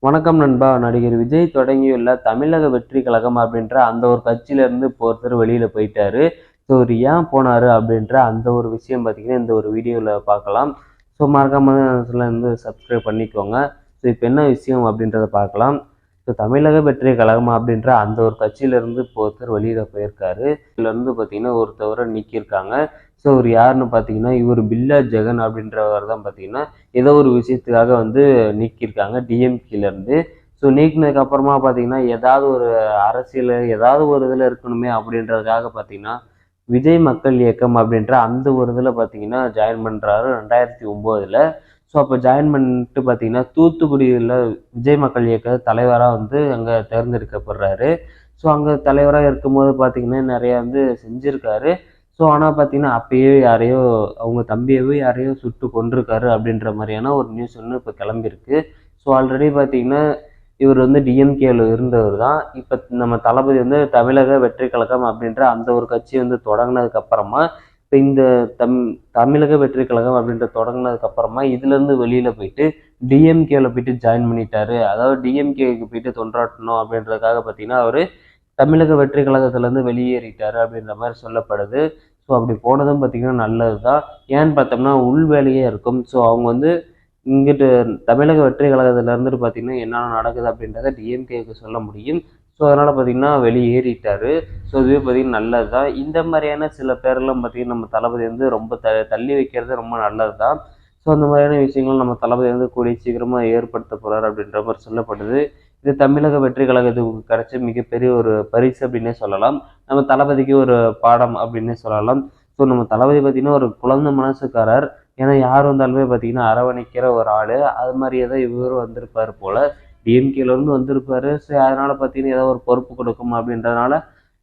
வணக்கம் நண்பா. நடிகர் விஜய் தொடங்கியுள்ள தமிழக வெற்றி கழகம் அப்படின்ற அந்த ஒரு கட்சியிலேருந்து ஒருத்தர் வெளியில் போயிட்டாரு. ஸோ ஒரு ஏன் போனார் அப்படின்ற அந்த ஒரு விஷயம் பார்த்தீங்கன்னா இந்த ஒரு வீடியோவில் பார்க்கலாம். ஸோ மறக்காம வந்து சப்ஸ்கிரைப் பண்ணிக்கோங்க. ஸோ இப்போ என்ன விஷயம் அப்படின்றத பார்க்கலாம். ஸோ தமிழக வெற்றி கழகம் அப்படின்ற அந்த ஒரு கட்சியிலேருந்து ஒருத்தர் வெளியில் போயிருக்காரு. இதுலேருந்து பார்த்தீங்கன்னா ஒருத்தவரை நீக்கியிருக்காங்க. ஸோ இவர் யாருன்னு பார்த்தீங்கன்னா இவர் பில்லா ஜெகன் அப்படின்றவர் தான் பார்த்தீங்கன்னா ஏதோ ஒரு விஷயத்துக்காக வந்து நீக்கியிருக்காங்க டிஎம்கேலேருந்து. ஸோ நீக்கினதுக்கு அப்புறமா பார்த்தீங்கன்னா ஏதாவது ஒரு அரசியல் ஏதாவது ஒரு இதில் இருக்கணுமே அப்படின்றதுக்காக பார்த்தீங்கன்னா விஜய் மக்கள் இயக்கம் அப்படின்ற அந்த ஒரு இதில் பார்த்தீங்கன்னா ஜாயின் பண்ணுறாரு 2009. ஸோ அப்போ ஜாயின் பண்ணிட்டு பார்த்தீங்கன்னா தூத்துக்குடியில் விஜய் மக்கள் இயக்க தலைவராக வந்து அங்கே தேர்ந்தெடுக்கப்படுறாரு. ஸோ அங்கே தலைவராக இருக்கும்போது பார்த்தீங்கன்னா நிறையா வந்து செஞ்சுருக்காரு. ஸோ ஆனால் பார்த்தீங்கன்னா அப்பயே யாரையோ அவங்க தம்பியவே யாரையோ சுட்டு கொண்டிருக்காரு அப்படின்ற மாதிரியான ஒரு நியூஸ் ஒன்று இப்போ கிளம்பியிருக்கு. ஸோ ஆல்ரெடி பார்த்தீங்கன்னா இவர் வந்து டிஎம்கேவில் இருந்தவர் தான். இப்போ நம்ம தளபதி வந்து தமிழக வெற்றி கழகம் அப்படின்ற அந்த ஒரு கட்சி வந்து தொடங்கினதுக்கு அப்புறமா இப்போ இந்த தமிழக வெற்றி கழகம் அப்படின்ற தொடங்கினதுக்கு அப்புறமா இதுலேருந்து வெளியில் போயிட்டு டிஎம்கேவில் போயிட்டு ஜாயின் பண்ணிட்டாரு. அதாவது டிஎம்கேக்கு போயிட்டு தொண்டாற்றணும் அப்படின்றதுக்காக பார்த்தீங்கன்னா அவர் தமிழக வெற்றி கழகத்திலேருந்து வெளியேறிட்டாரு அப்படின்ற மாதிரி சொல்லப்படுது. ஸோ அப்படி போனதும் பார்த்தீங்கன்னா நல்லது தான். ஏன்னு பார்த்தோம்னா உள் வேலையே இருக்கும். ஸோ அவங்க வந்து இங்கிட்டு தமிழக வெற்றி கழகத்திலேருந்து பார்த்தீங்கன்னா என்னென்ன நடக்குது அப்படின்றத டிஎம்கேக்கு சொல்ல முடியும். ஸோ அதனால் பார்த்தீங்கன்னா வெளியேறிட்டாரு. ஸோ இதுவே பார்த்தீங்கன்னா நல்லது தான். இந்த மாதிரியான சில பேரெல்லாம் பார்த்தீங்கன்னா நம்ம தளபதி வந்து ரொம்ப தள்ளி வைக்கிறது ரொம்ப நல்லது தான். ஸோ அந்த மாதிரியான விஷயங்கள் நம்ம தளபதி வந்து கூடிய சீக்கிரமாக ஏற்படுத்த போகிறார் அப்படின்ற மாதிரி சொல்லப்படுது. இது தமிழக வெற்றி கழகத்துக்கு கிடைச்ச மிகப்பெரிய ஒரு பரிசு அப்படின்னே சொல்லலாம். நம்ம தளபதிக்கு ஒரு பாடம் அப்படின்னே சொல்லலாம். ஸோ நம்ம தளபதி பார்த்தீங்கன்னா ஒரு குழந்தை மனசுக்காரர். ஏன்னா யார் வந்தாலுமே பார்த்தீங்கன்னா அரவணைக்கிற ஒரு ஆள். அது மாதிரியே தான் இவரும் வந்திருப்பார் போல். டிஎம்கேலேருந்து வந்திருப்பார். ஸோ அதனால் பார்த்தீங்கன்னா ஏதோ ஒரு பொறுப்பு கொடுக்கும் அப்படின்றதுனால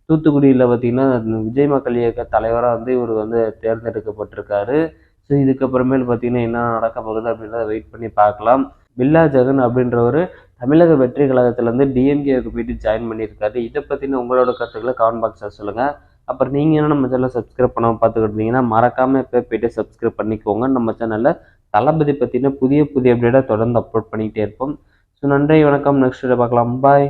தூத்துக்குடியில் பார்த்தீங்கன்னா விஜய் மக்கள் இயக்க தலைவராக வந்து இவர் வந்து தேர்ந்தெடுக்கப்பட்டிருக்காரு. ஸோ இதுக்கப்புறமேல் பார்த்தீங்கன்னா என்ன நடக்க போகுது அப்படின்றத வெயிட் பண்ணி பார்க்கலாம். பில்லா ஜெகன் அப்படின்றவர் தமிழக வெற்றி கழகத்திலேருந்து டிஎம்கேவுக்கு போயிட்டு ஜாயின் பண்ணியிருக்காரு. இதை பற்றின உங்களோட கருத்துக்களை கமெண்ட் பாக்ஸில் சொல்லுங்கள். அப்புறம் நீங்கள் என்ன நம்ம சேனலை சப்ஸ்கிரைப் பண்ணாமல் பார்த்துக்கிட்டு இருந்தீங்கன்னா மறக்காமல் இப்போ போய்ட்டு சப்ஸ்கிரைப் பண்ணிக்கோங்க. நம்ம சேனலில் தளபதி பற்றின புதிய அப்டேட்டாக தொடர்ந்து அப்லோட் பண்ணிக்கிட்டே இருப்போம். ஸோ நன்றி, வணக்கம். நெக்ஸ்ட் வீடியோ பார்க்கலாம். பாய்.